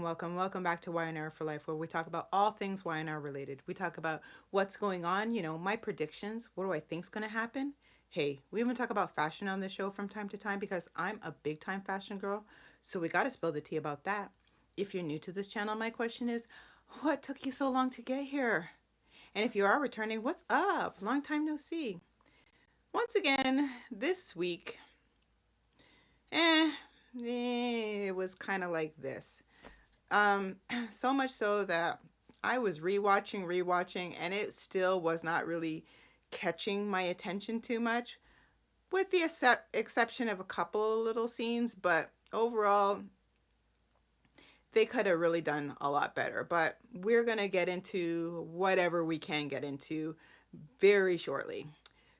welcome back to Y&R For Life, where we talk about all things Y&R related. We talk about what's going on, my predictions, what do I think's going to happen. Hey, we even talk about fashion on this show from time to time because I'm a big time fashion girl, so we got to spill the tea about that. If you're new to this channel, my question is, what took you so long to get here? And if you are returning, what's up? Long time no see. Once again, this week, it was kind of like this. Um, so much so that I was rewatching, and it still was not really catching my attention too much, with the exception of a couple of little scenes. But overall, they could have really done a lot better. But we're going to get into whatever we can get into very shortly.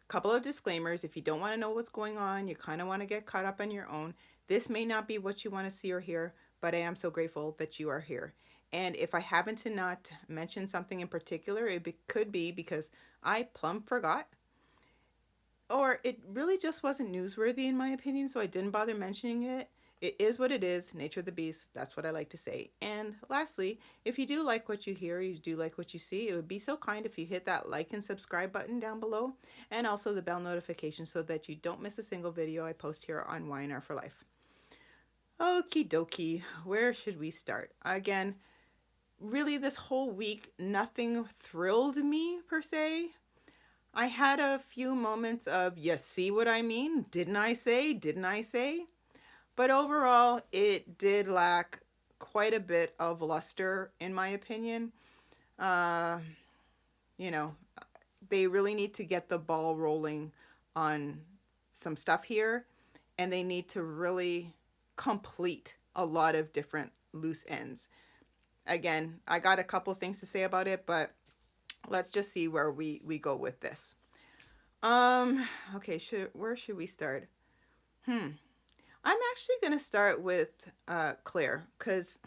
Couple of disclaimers: if you don't want to know what's going on, you kind of want to get caught up on your own, this may not be what you want to see or hear, but I am so grateful that you are here. And if I happen to not mention something in particular, could be because I plumb forgot, or it really just wasn't newsworthy in my opinion, so I didn't bother mentioning it. It is what it is, nature of the beast, that's what I like to say. And lastly, if you do like what you hear, you do like what you see, it would be so kind if you hit that like and subscribe button down below, and also the bell notification so that you don't miss a single video I post here on Y&R For Life. Okie dokie, where should we start? Again, really this whole week, nothing thrilled me per se. I had a few moments of, you see what I mean? Didn't I say? Didn't I say? But overall, it did lack quite a bit of luster, in my opinion. Uh, you know, they really need to get the ball rolling on some stuff here, and they need to really complete a lot of different loose ends. Again, I got a couple things to say about it, but let's just see where we go with this. Okay, where should we start? I'm actually going to start with Claire, because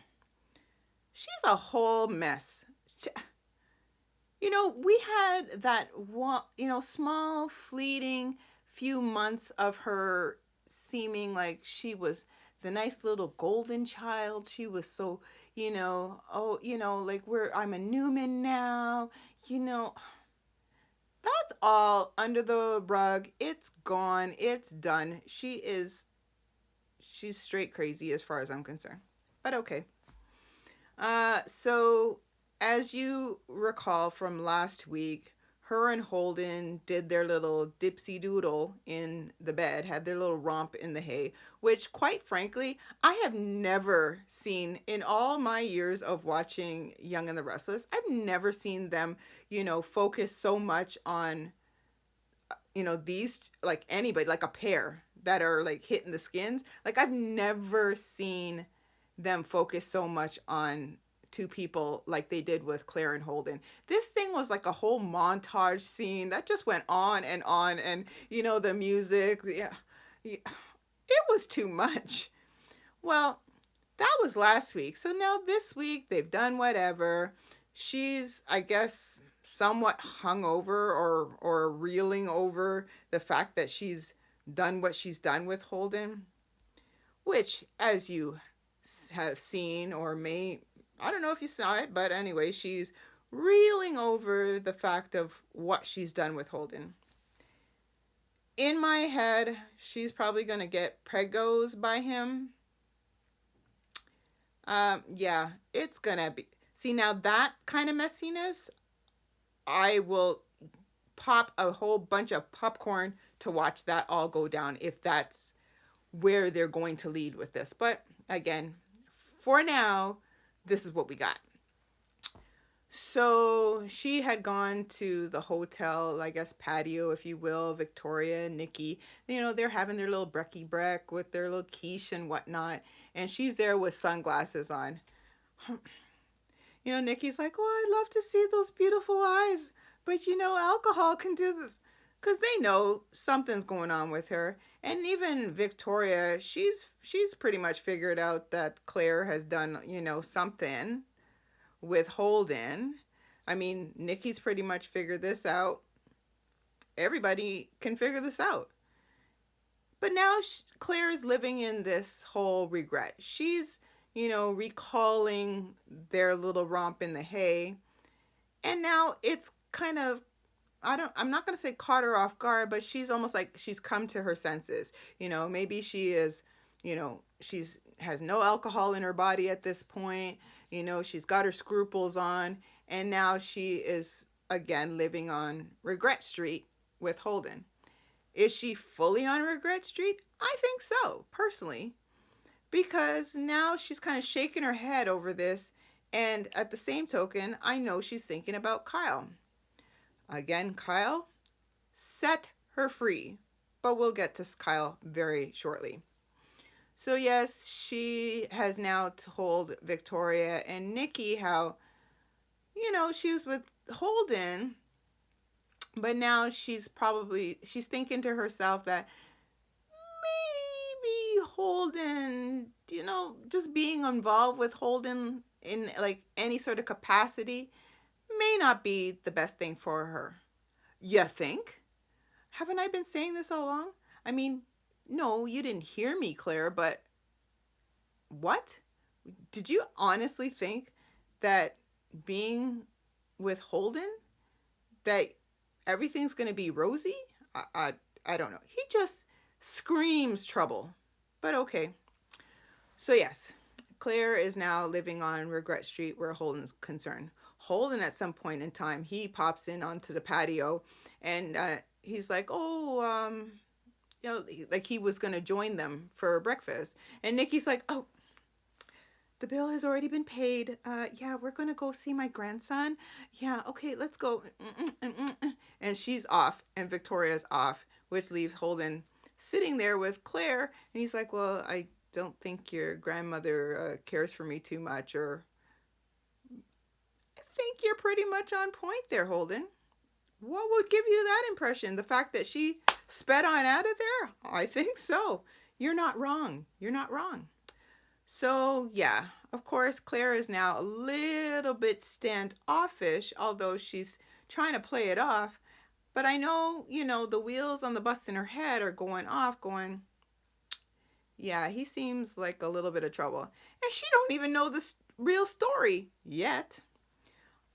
she's a whole mess. We had that one, small, fleeting few months of her seeming like she was the nice little golden child. She was so, like I'm a Newman now, that's all under the rug. It's gone. It's done. She's straight crazy as far as I'm concerned. But okay. So as you recall from last week, her and Holden did their little dipsy doodle in the bed, had their little romp in the hay, which quite frankly, I have never seen in all my years of watching Young and the Restless. I've never seen them, focus so much on, these, like anybody, like a pair that are like hitting the skins. Like I've never seen them focus so much on two people like they did with Claire and Holden. This thing was like a whole montage scene that just went on, and the music, yeah, it was too much. Well, that was last week. So now this week they've done whatever. She's, I guess, somewhat hungover or reeling over the fact that she's done what she's done with Holden, which, as you have seen, or I don't know if you saw it, but anyway, she's reeling over the fact of what she's done with Holden. In my head, she's probably going to get pregos by him. Yeah, it's going to be. See, now that kind of messiness, I will pop a whole bunch of popcorn to watch that all go down if that's where they're going to lead with this. But again, for now, this is what we got. So she had gone to the hotel, I guess patio, if you will, Victoria and Nikki. They're having their little brekkie brek with their little quiche and whatnot. And she's there with sunglasses on. Nikki's like, oh, I love to see those beautiful eyes. But alcohol can do this. Because they know something's going on with her. And even Victoria, she's pretty much figured out that Claire has done, something with Holden. I mean, Nikki's pretty much figured this out. Everybody can figure this out. But now Claire is living in this whole regret. She's, recalling their little romp in the hay. And now it's kind of, I'm not going to say caught her off guard, but she's almost like she's come to her senses. Maybe she is, she's has no alcohol in her body at this point. She's got her scruples on, and now she is again living on Regret Street with Holden. Is she fully on Regret Street? I think so, personally, because now she's kind of shaking her head over this, and at the same token, I know she's thinking about Kyle. Again, Kyle set her free, but we'll get to Kyle very shortly. So yes, she has now told Victoria and Nikki how, she was with Holden, but now she's thinking to herself that maybe Holden, just being involved with Holden in like any sort of capacity may not be the best thing for her. You think? Haven't I been saying this all along? I mean, no, you didn't hear me, Claire, but what? Did you honestly think that being with Holden, that everything's going to be rosy? I don't know. He just screams trouble. But okay. So yes, Claire is now living on Regret Street where Holden's concerned. Holden, at some point in time, he pops in onto the patio, and he's like, like he was going to join them for breakfast. And Nikki's like, oh, the bill has already been paid. Yeah, we're going to go see my grandson. Yeah, okay, let's go. And she's off, and Victoria's off, which leaves Holden sitting there with Claire. And he's like, well, I don't think your grandmother cares for me too much, or I think you're pretty much on point there, Holden. What would give you that impression? The fact that she sped on out of there? I think so. You're not wrong. You're not wrong. So, yeah, of course, Claire is now a little bit standoffish, although she's trying to play it off. But I know, the wheels on the bus in her head are going off, going, yeah, he seems like a little bit of trouble. And she don't even know the real story yet.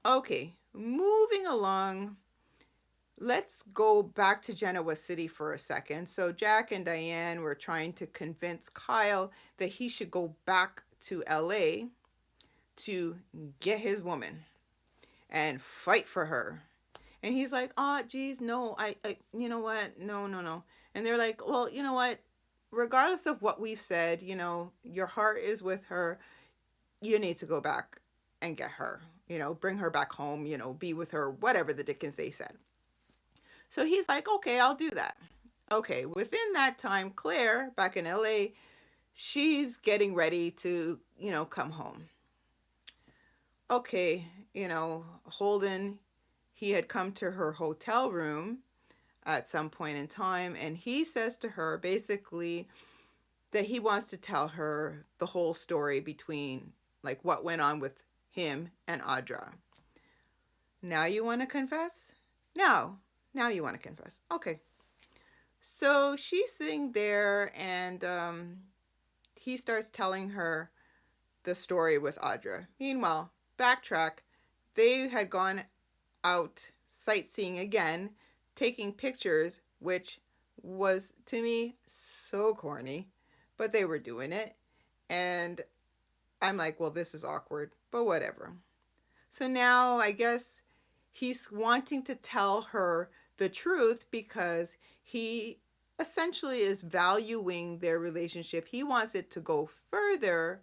Okay, moving along. Let's go back to Genoa City for a second. So Jack and Diane were trying to convince Kyle that he should go back to LA to get his woman and fight for her. And he's like, oh, geez, no, I you know what? No. And they're like, well, you know what? Regardless of what we've said, your heart is with her. You need to go back and get her, bring her back home, be with her, whatever the dickens they said. So he's like, okay, I'll do that. Okay, within that time, Claire, back in LA, she's getting ready to, come home. Okay, Holden, he had come to her hotel room at some point in time, and he says to her basically that he wants to tell her the whole story between, like, what went on with him and Audra. Now you want to confess? Now you want to confess. Okay. So she's sitting there, and he starts telling her the story with Audra. Meanwhile, backtrack, they had gone out sightseeing again, taking pictures, which was, to me, so corny, but they were doing it. And I'm like, well, this is awkward, but whatever. So now I guess he's wanting to tell her the truth because he essentially is valuing their relationship. He wants it to go further,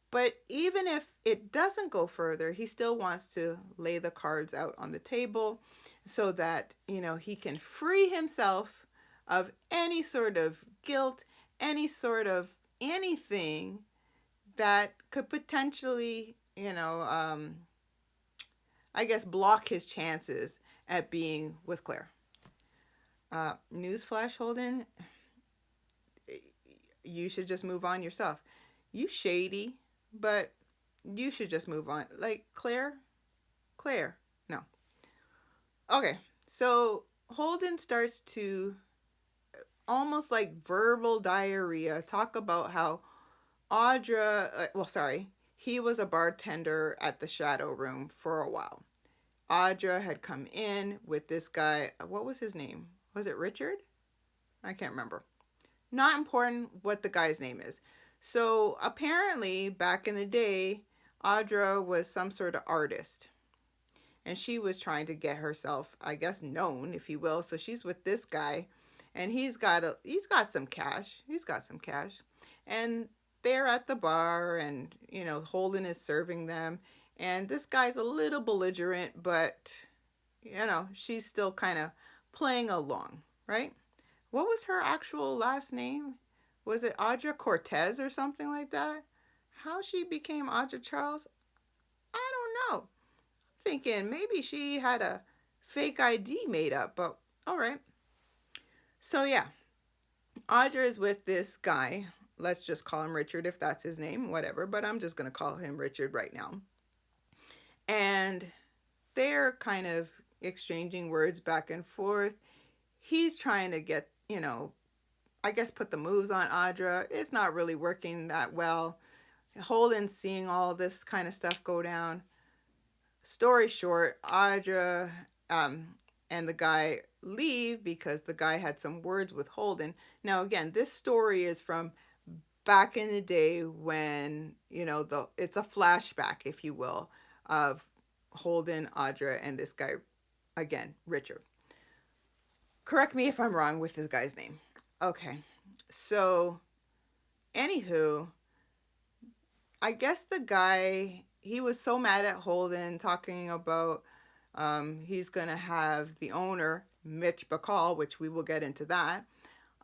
but even if it doesn't go further, he still wants to lay the cards out on the table so that, he can free himself of any sort of guilt, any sort of anything that could potentially, I guess, block his chances at being with Claire. Newsflash, Holden, you should just move on yourself. You shady, but you should just move on. Like, Claire, no. Okay, so Holden starts to almost like verbal diarrhea talk about how Audra, he was a bartender at the Shadow Room for a while. Audra had come in with this guy. What was his name? Was it Richard? I can't remember. Not important what the guy's name is. So apparently, back in the day, Audra was some sort of artist. And she was trying to get herself, I guess, known, if you will. So she's with this guy, and he's got some cash. He's got some cash. And they're at the bar, and Holden is serving them. And this guy's a little belligerent, but she's still kind of playing along, right? What was her actual last name? Was it Audra Cortez or something like that? How she became Audra Charles? I don't know. Thinking maybe she had a fake ID made up, but all right. So yeah, Audra is with this guy. Let's just call him Richard if that's his name, whatever, but I'm just going to call him Richard right now. And they're kind of exchanging words back and forth. He's trying to get, I guess put the moves on Audra. It's not really working that well. Holden's seeing all this kind of stuff go down. Story short, Audra and the guy leave because the guy had some words with Holden. Now again, this story is from back in the day when, it's a flashback, if you will, of Holden, Audra, and this guy, again, Richard. Correct me if I'm wrong with this guy's name. Okay, so anywho, I guess the guy, he was so mad at Holden, talking about he's going to have the owner, Mitch Bacall, which we will get into that,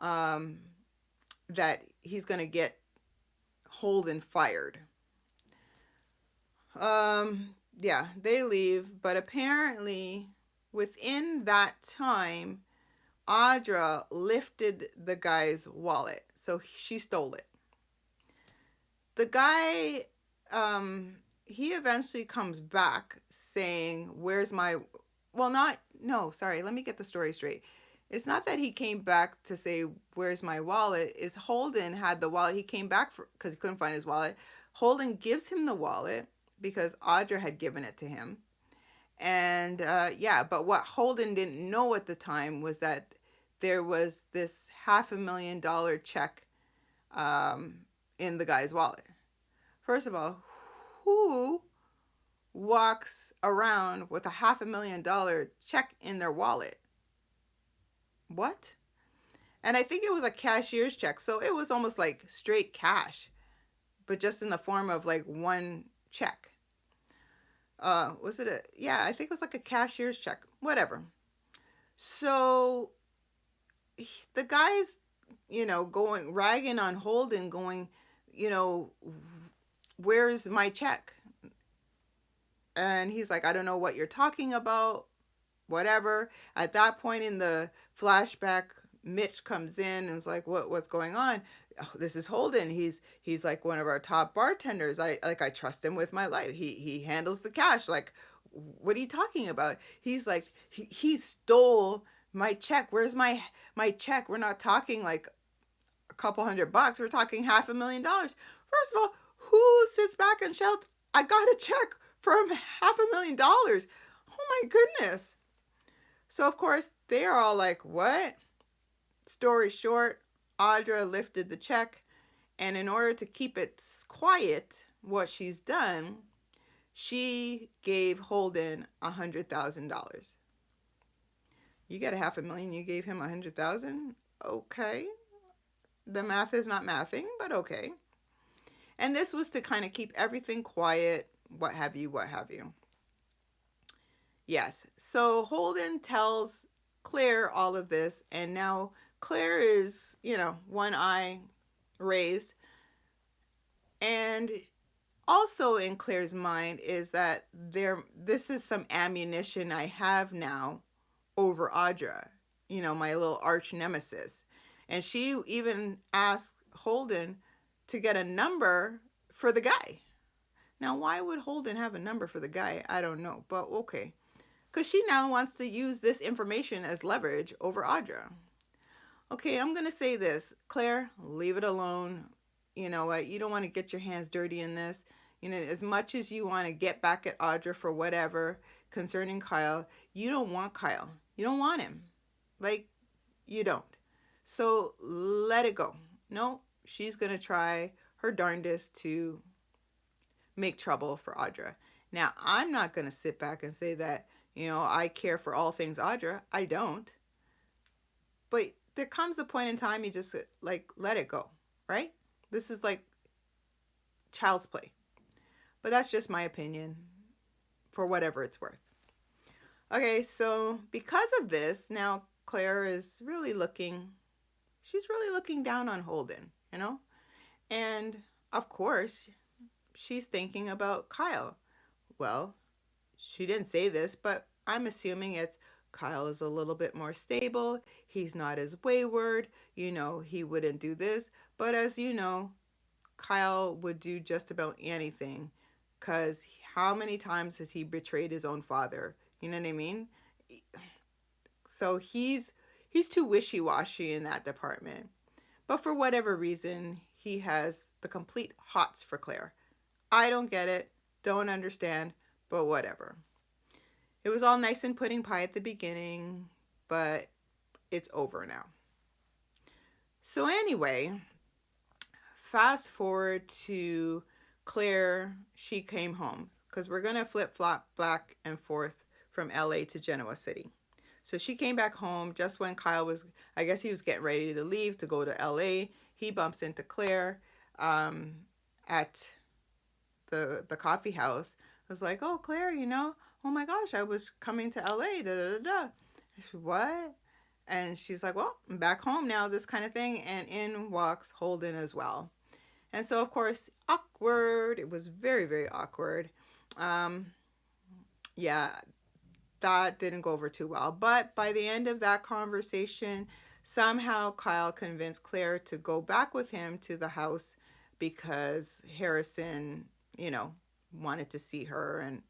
that he's going to get Holden fired. Yeah, they leave, but apparently within that time, Audra lifted the guy's wallet, so she stole it. The guy, he eventually comes back saying, where's my, let me get the story straight. It's not that he came back to say, where's my wallet, it's Holden had the wallet. He came back because he couldn't find his wallet. Holden gives him the wallet because Audra had given it to him. And but what Holden didn't know at the time was that there was this $500,000 check in the guy's wallet. First of all, who walks around with a $500,000 check in their wallet? What? And I think it was a cashier's check, so it was almost like straight cash, but just in the form of like one check. I think it was like a cashier's check, whatever. So the guy's, going, ragging on Holden, going, where's my check? And he's like, I don't know what you're talking about, whatever. At that point in the flashback, Mitch comes in and is like, what's going on? Oh, this is Holden. He's like one of our top bartenders. I trust him with my life. He handles the cash. Like, what are you talking about? He's like, he stole my check. Where's my check? We're not talking like a couple $100. We're talking $500,000. First of all, who sits back and shouts, I got a check from $500,000? Oh my goodness. So of course they are all like, what? Story short, Audra lifted the check, and in order to keep it quiet, what she's done, she gave Holden $100,000. You got $500,000, you gave him $100,000? Okay. The math is not mathing, but okay. And this was to kind of keep everything quiet, what have you. Yes. So Holden tells Claire all of this, and now Claire is, one eye raised. And also in Claire's mind is that this is some ammunition I have now over Audra, my little arch nemesis. And she even asked Holden to get a number for the guy. Now, why would Holden have a number for the guy? I don't know, but okay. Because she now wants to use this information as leverage over Audra. Okay, I'm going to say this. Claire, leave it alone. you know what, you don't want to get your hands dirty in this. You know, as much as you want to get back at Audra for whatever concerning Kyle, you don't want Kyle. You don't want him. Like, you don't. So let it go. No, she's going to try her darndest to make trouble for Audra. Now, I'm not going to sit back and say that, you know, I care for all things Audra. I don't. But there comes a point in time you just like let it go, right? This is like child's play. But that's just my opinion for whatever it's worth. Okay, so because of this, now Claire is really looking, she's really looking down on Holden, you know? And of course, she's thinking about Kyle. Well, she didn't say this, but I'm assuming it's Kyle is a little bit more stable. He's not as wayward. You know, he wouldn't do this. But as you know, Kyle would do just about anything. Because how many times has he betrayed his own father? You know what I mean? So he's too wishy-washy in that department. But for whatever reason, he has the complete hots for Claire. I don't get it, don't understand, but whatever. It was all nice and pudding pie at the beginning, but it's over now. So anyway, fast forward to Claire. She came home because we're going to flip-flop back and forth from LA to Genoa City. So she came back home just when Kyle was, I guess he was getting ready to leave to go to LA. He bumps into Claire at the coffee house. I was like, oh, Claire, you know, oh my gosh, I was coming to LA, da da da da. What? And she's like, well, I'm back home now, this kind of thing. And in walks Holden as well. And so, of course, awkward. It was very, very awkward. Yeah, that didn't go over too well. But by the end of that conversation, somehow Kyle convinced Claire to go back with him to the house because Harrison, you know, wanted to see her and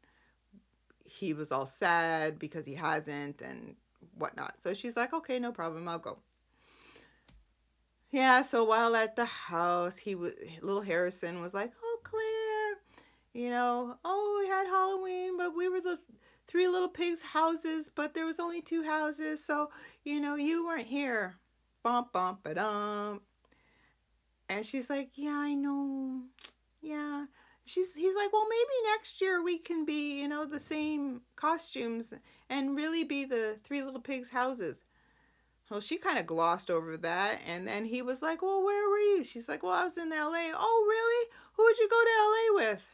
he was all sad because he hasn't and whatnot. So she's like, okay, no problem, I'll go. Yeah, so while at the house, little Harrison was like, oh, Claire, you know, oh, we had Halloween, but we were the three little pigs' houses, but there was only two houses, so, you know, you weren't here. Bump, bump, ba-dum. And she's like, yeah, I know. Yeah. He's like, well, maybe next year we can be, you know, the same costumes and really be the three little pigs' houses. Well, she kind of glossed over that. And then he was like, well, where were you? She's like, well, I was in LA. Oh, really? Who would you go to LA with?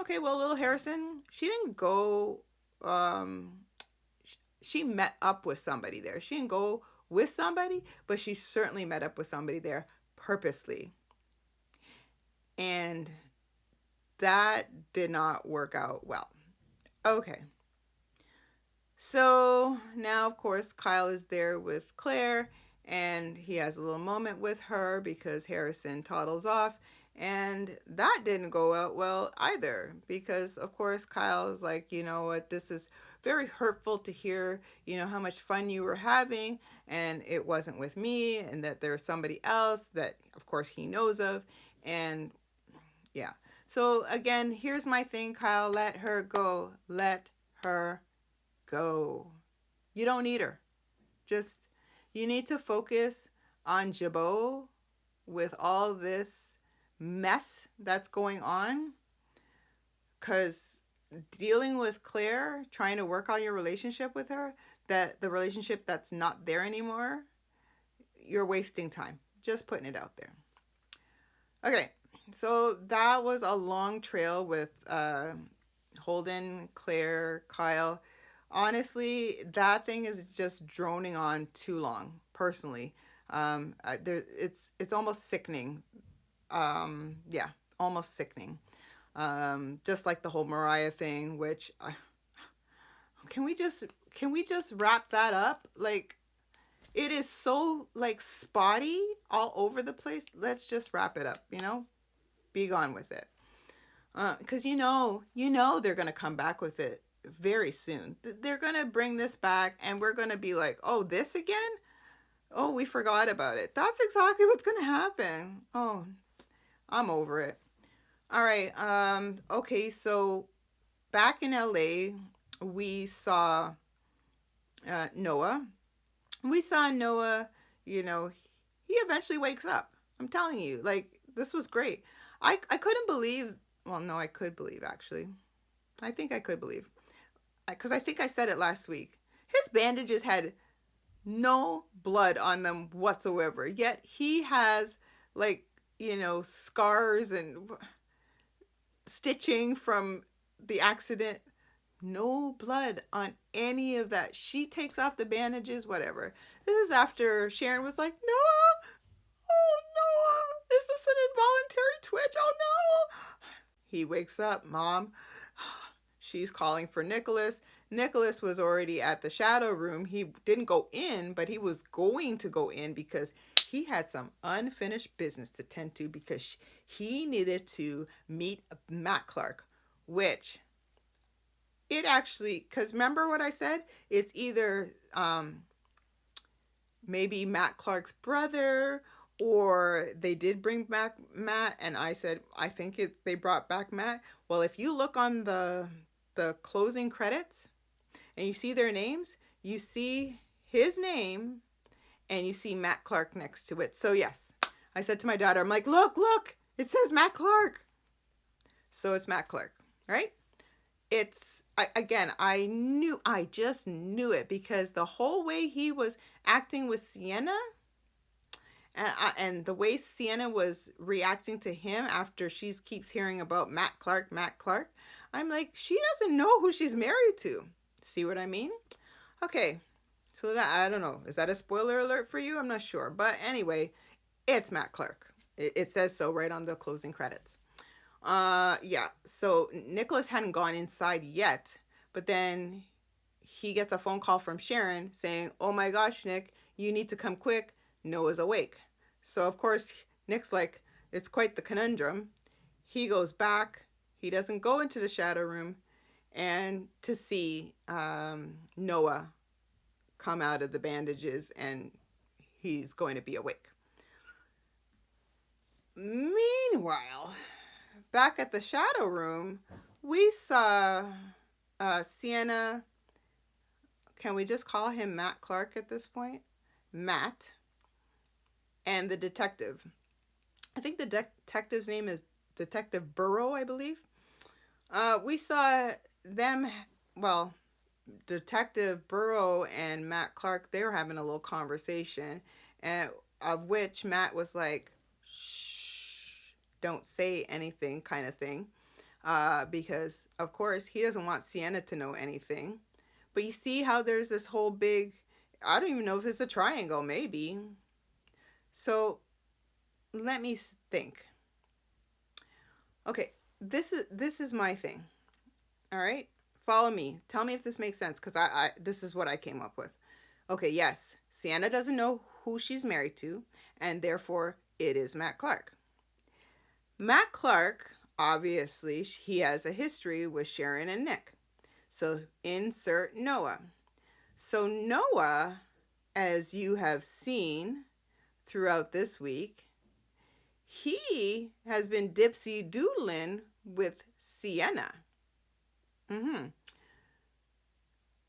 Okay, well, little Harrison, she didn't go, she met up with somebody there. She didn't go with somebody, but she certainly met up with somebody there purposely. And that did not work out well. Okay. So now, of course, Kyle is there with Claire and he has a little moment with her because Harrison toddles off. And that didn't go out well either because, of course, Kyle is like, you know what, this is very hurtful to hear, you know, how much fun you were having and it wasn't with me and that there's somebody else that, of course, he knows of. And yeah. So again, here's my thing, Kyle. Let her go. Let her go. You don't need her. Just, you need to focus on Jabot with all this mess that's going on. Because dealing with Claire, trying to work on your relationship with her, that the relationship that's not there anymore, you're wasting time. Just putting it out there. Okay. So that was a long trail with Holden, Claire, Kyle. Honestly, that thing is just droning on too long, personally. It's almost sickening. Yeah, almost sickening. Just like the whole Mariah thing, which can we just wrap that up? Like, it is so like spotty all over the place. Let's just wrap it up, you know? Be gone with it. Because you know they're going to come back with it very soon. They're going to bring this back and we're going to be like, oh, this again? Oh, we forgot about it. That's exactly what's going to happen. Oh, I'm over it. All right. Okay, so back in LA, we saw Noah. We saw Noah, you know, he eventually wakes up. I'm telling you, like, this was great. I couldn't believe, well, no, I could believe actually. I think I could believe. Because I think I said it last week. His bandages had no blood on them whatsoever. Yet he has, like, scars and stitching from the accident. No blood on any of that. She takes off the bandages, whatever. This is after Sharon was like, Noah, oh, Noah, is this an involuntary twitch? Oh, no. He wakes up, Mom. She's calling for Nicholas. Nicholas was already at the shadow room. He didn't go in, but he was going to go in because he had some unfinished business to tend to because he needed to meet Matt Clark, which it actually, because remember what I said? It's either maybe Matt Clark's brother, or they did bring back Matt, and I said I think they brought back Matt. Well, if you look on the closing credits and you see their names, you see his name and you see Matt Clark next to it. So yes, I said to my daughter, I'm like, look, it says Matt Clark. So it's Matt Clark, right? I just knew it because the whole way he was acting with Sienna, and the way Sienna was reacting to him after she keeps hearing about Matt Clark, I'm like, she doesn't know who she's married to. See what I mean? Okay, so that, I don't know, is that a spoiler alert for you? I'm not sure, but anyway, it's Matt Clark. It says so right on the closing credits. Yeah, so Nicholas hadn't gone inside yet, but then he gets a phone call from Sharon saying, oh my gosh, Nick, you need to come quick. Noah's awake. So of course, Nick's like, it's quite the conundrum. He goes back. He doesn't go into the shadow room and to see Noah come out of the bandages and he's going to be awake. Meanwhile, back at the shadow room, we saw Sienna. Can we just call him Matt Clark at this point? Matt. And the detective. I think the detective's name is Detective Burrow, I believe. We saw them, well, Detective Burrow and Matt Clark, they were having a little conversation, of which Matt was like, shh, don't say anything kind of thing. Because, of course, he doesn't want Sienna to know anything. But you see how there's this whole big, I don't even know if it's a triangle, maybe. So let me think. Okay, this is my thing. All right, follow me. Tell me if this makes sense, because I this is what I came up with. Okay, yes, Sienna doesn't know who she's married to, and therefore it is Matt Clark. Matt Clark, obviously, he has a history with Sharon and Nick. So insert Noah. So Noah, as you have seen throughout this week, he has been dipsy doodling with Sienna.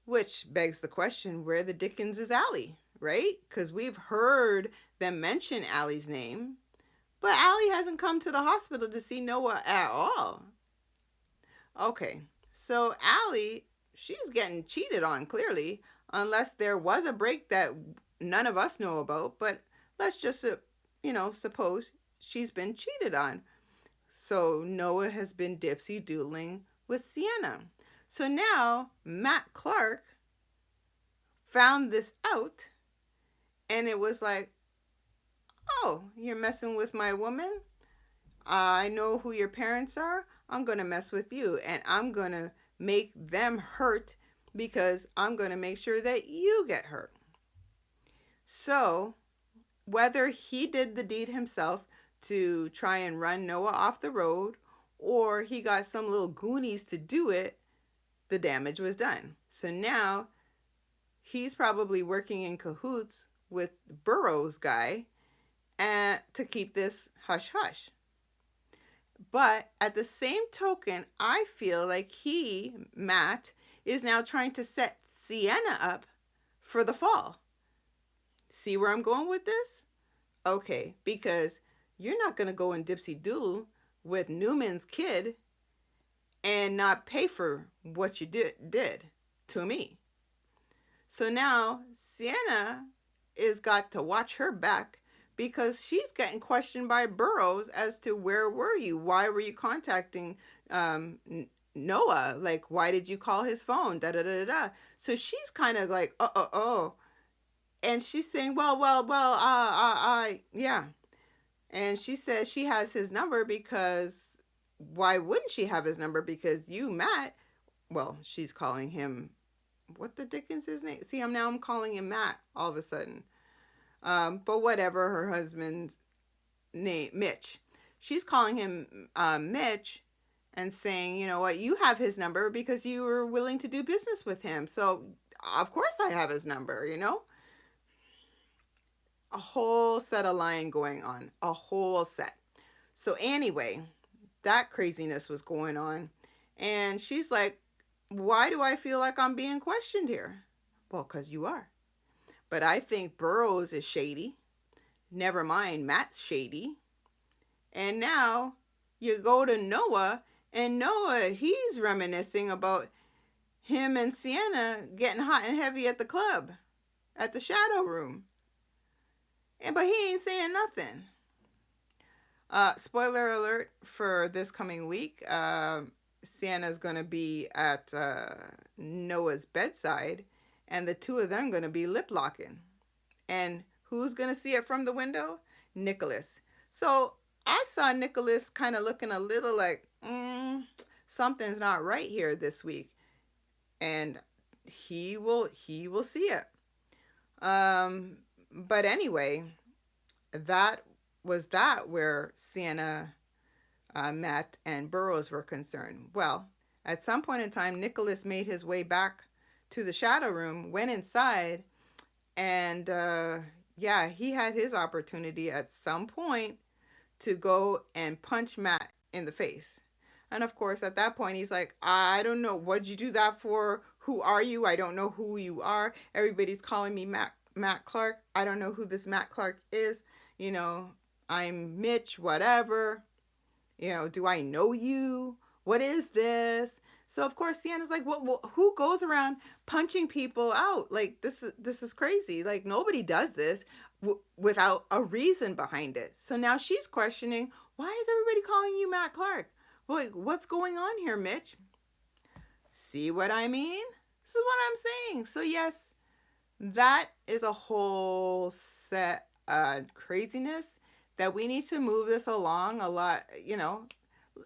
Which begs the question, where the dickens is Allie, right? Because we've heard them mention Allie's name, but Allie hasn't come to the hospital to see Noah at all. Okay, so Allie, she's getting cheated on, clearly, unless there was a break that none of us know about, but let's just, suppose she's been cheated on. So Noah has been dipsy doodling with Sienna. So now Matt Clark found this out, and it was like, oh, you're messing with my woman? I know who your parents are. I'm going to mess with you, and I'm going to make them hurt because I'm going to make sure that you get hurt. So whether he did the deed himself to try and run Noah off the road, or he got some little goonies to do it, the damage was done. So now he's probably working in cahoots with Burroughs guy and to keep this hush hush. But at the same token, I feel like Matt, is now trying to set Sienna up for the fall. See where I'm going with this? Okay, because you're not going to go and dipsy doodle with Newman's kid and not pay for what you did to me. So now Sienna is got to watch her back because she's getting questioned by Burroughs as to where were you? Why were you contacting Noah? Like, why did you call his phone? Da da da da. So she's kind of like, oh. And she's saying, yeah. And she says she has his number because why wouldn't she have his number? Because you, Matt, well, she's calling him, what the dickens his name? See, I'm calling him Matt all of a sudden. But whatever, her husband's name, Mitch. She's calling him Mitch and saying, you know what, you have his number because you were willing to do business with him. So, of course I have his number, you know? A whole set of lying going on. A whole set. So anyway, that craziness was going on. And she's like, why do I feel like I'm being questioned here? Well, because you are. But I think Burroughs is shady. Never mind, Matt's shady. And now you go to Noah, and Noah, he's reminiscing about him and Sienna getting hot and heavy at the club, at the shadow room. But he ain't saying nothing. Spoiler alert for this coming week. Sienna's going to be at Noah's bedside, and the two of them going to be lip locking. And who's going to see it from the window? Nicholas. So I saw Nicholas kind of looking a little like, something's not right here this week. And he will see it. But anyway, that was where Sienna, Matt, and Burroughs were concerned. Well, at some point in time, Nicholas made his way back to the shadow room, went inside, and he had his opportunity at some point to go and punch Matt in the face. And of course, at that point, he's like, I don't know. What'd you do that for? Who are you? I don't know who you are. Everybody's calling me Matt Clark. I don't know who this Matt Clark is. You know, I'm Mitch, whatever. You know, do I know you? What is this? So of course Sienna's like, well, who goes around punching people out? Like, this is crazy. Like, nobody does this without a reason behind it. So now she's questioning, why is everybody calling you Matt Clark? Like, what's going on here, Mitch? See what I mean? This is what I'm saying. So yes, that is a whole set craziness that we need to move this along a lot. You know,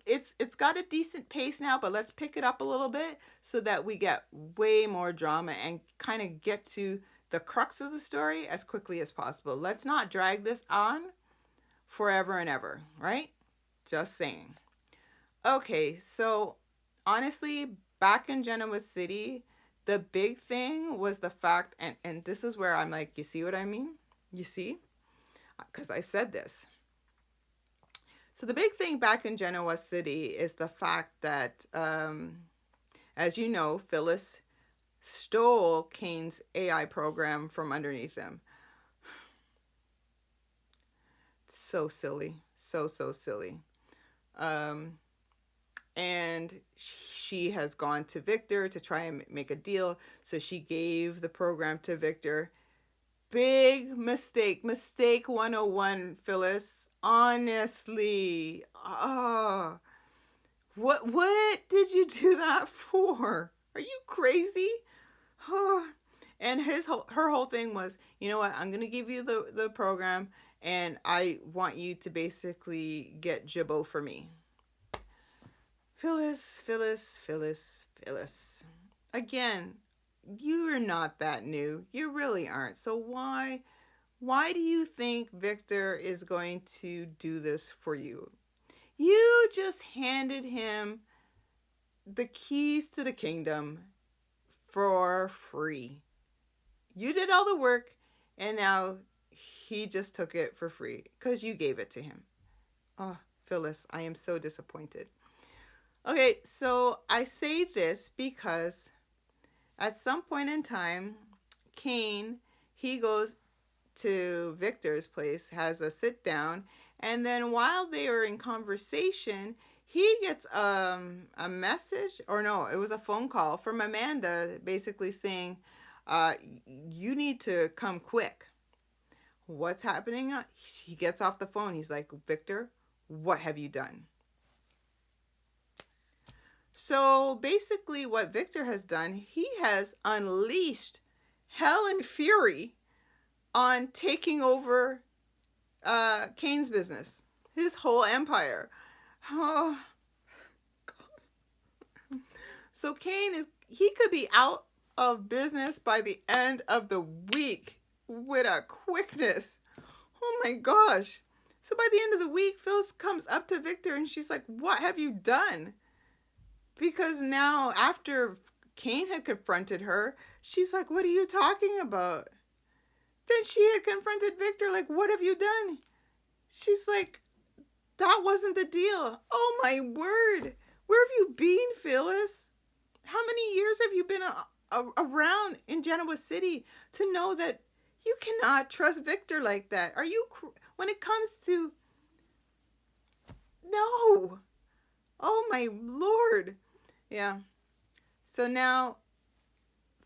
it's got a decent pace now, but let's pick it up a little bit so that we get way more drama and kind of get to the crux of the story as quickly as possible. Let's not drag this on forever and ever, right? Just saying. Okay, so honestly, back in Genoa City, the big thing was the fact, and this is where I'm like, you see what I mean? You see? Because I've said this. So the big thing back in Genoa City is the fact that, as you know, Phyllis stole Kane's AI program from underneath him. So silly. So silly. And she has gone to Victor to try and make a deal. So she gave the program to Victor. Big mistake. Mistake 101, Phyllis. Honestly. Oh. What did you do that for? Are you crazy? Oh. And her whole thing was, you know what? I'm going to give you the program, and I want you to basically get Jibbo for me. Phyllis. Again, you're not that new. You really aren't. So why do you think Victor is going to do this for you? You just handed him the keys to the kingdom for free. You did all the work. and now he just took it for free because you gave it to him. Oh, Phyllis, I am so disappointed. Okay, so I say this because at some point in time, Cain, he goes to Victor's place, has a sit down, and then while they are in conversation, he gets a message, or no, it was a phone call from Amanda basically saying, you need to come quick. What's happening? He gets off the phone. He's like, Victor, what have you done? So basically, what Victor has done, he has unleashed hell and fury on taking over Cain's business, his whole empire. Oh, so he could be out of business by the end of the week with a quickness. Oh my gosh. So by the end of the week, Phyllis comes up to Victor and she's like, what have you done? Because now after Cain had confronted her, she's like, what are you talking about? Then she had confronted Victor, like, what have you done? She's like, that wasn't the deal. Oh my word. Where have you been, Phyllis? How many years have you been around in Genoa City to know that you cannot trust Victor like that? Are you, when it comes to, no. Oh my Lord. Yeah. So now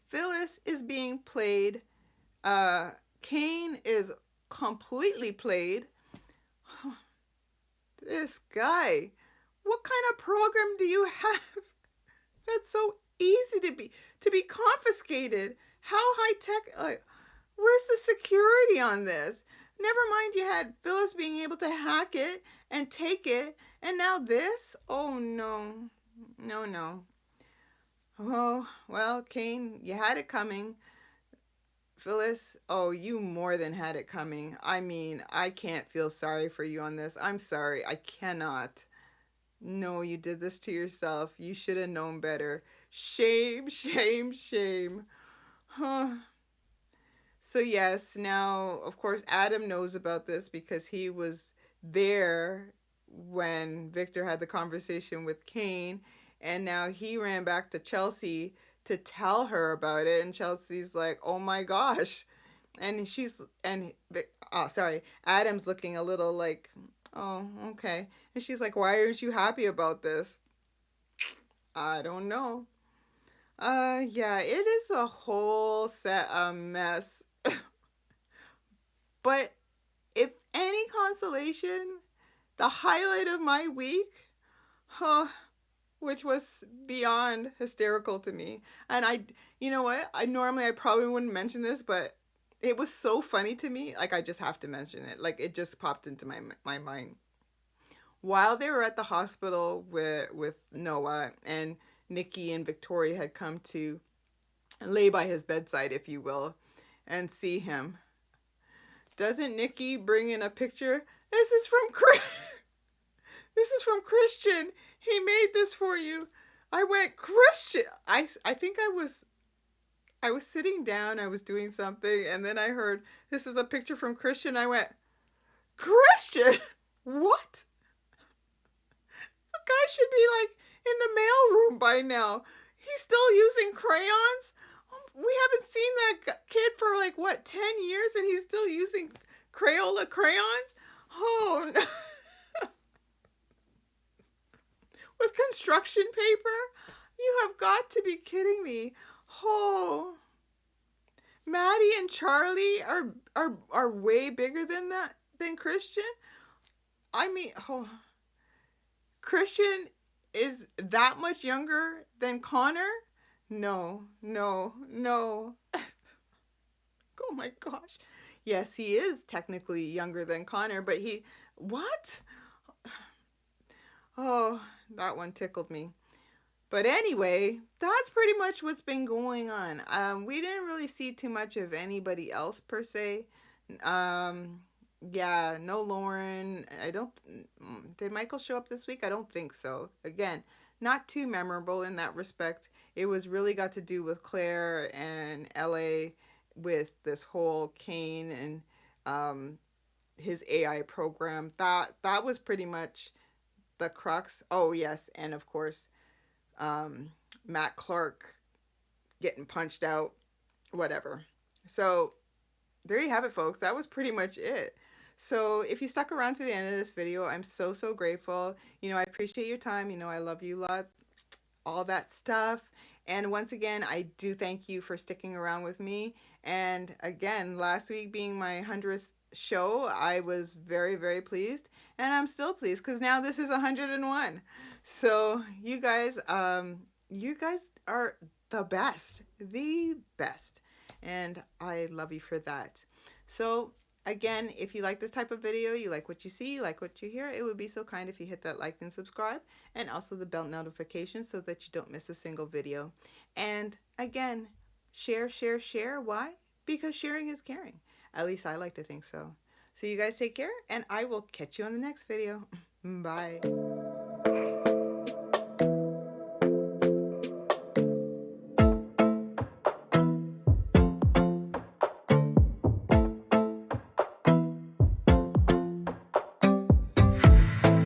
Phyllis is being played. Cain is completely played. This guy. What kind of program do you have that's so easy to be confiscated? How high tech? Like, where's the security on this? Never mind, you had Phyllis being able to hack it and take it, and now this? Oh no, no. Oh well, Cain, you had it coming. Phyllis, oh, you more than had it coming. I mean, I can't feel sorry for you on this. I'm sorry, I cannot. No, you did this to yourself. You should have known better. Shame, shame, shame. Huh. So yes, now of course Adam knows about this because he was there when Victor had the conversation with Cain, and now he ran back to Chelsea to tell her about it, and Chelsea's like, "Oh my gosh." Adam's looking a little like, "Oh, okay." And she's like, "Why aren't you happy about this?" I don't know. Yeah, it is a whole set of mess. But if any consolation, the highlight of my week, huh, which was beyond hysterical to me. And you know what? I probably wouldn't mention this, but it was so funny to me. Like, I just have to mention it. Like, it just popped into my mind. While they were at the hospital with Noah, and Nikki and Victoria had come to lay by his bedside, if you will, and see him. Doesn't Nikki bring in a picture? This is from Christian. He made this for you. I went, Christian. I think I was sitting down, I was doing something, and then I heard, this is a picture from Christian. I went, Christian? What? The guy should be like in the mail room by now. He's still using crayons? We haven't seen that kid for like, what, 10 years, and he's still using Crayola crayons? Oh, no. With construction paper? You have got to be kidding me. Oh. Maddie and Charlie are way bigger than Christian. I mean, oh. Christian is that much younger than Connor? No. Oh my gosh. Yes, he is technically younger than Connor, but what? Oh, that one tickled me. But anyway, that's pretty much what's been going on. We didn't really see too much of anybody else per se. Yeah, no Lauren. Did Michael show up this week? I don't think so. Again, not too memorable in that respect. It was really got to do with Claire and LA with this whole Kane and his AI program. That was pretty much the crux. Oh yes, and of course, Matt Clark getting punched out, whatever. So there you have it, folks. That was pretty much it. So if you stuck around to the end of this video, I'm so, so grateful. I appreciate your time. I love you lots, all that stuff. And once again, I do thank you for sticking around with me. And again, last week being my 100th show, I was very, very pleased. And I'm still pleased because now this is 101. So you guys are the best, the best. And I love you for that. So again, if you like this type of video, you like what you see, you like what you hear, it would be so kind if you hit that like and subscribe, and also the bell notification so that you don't miss a single video. And again, share, share, share. Why? Because sharing is caring. At least I like to think so. So you guys take care, and I will catch you on the next video. Bye.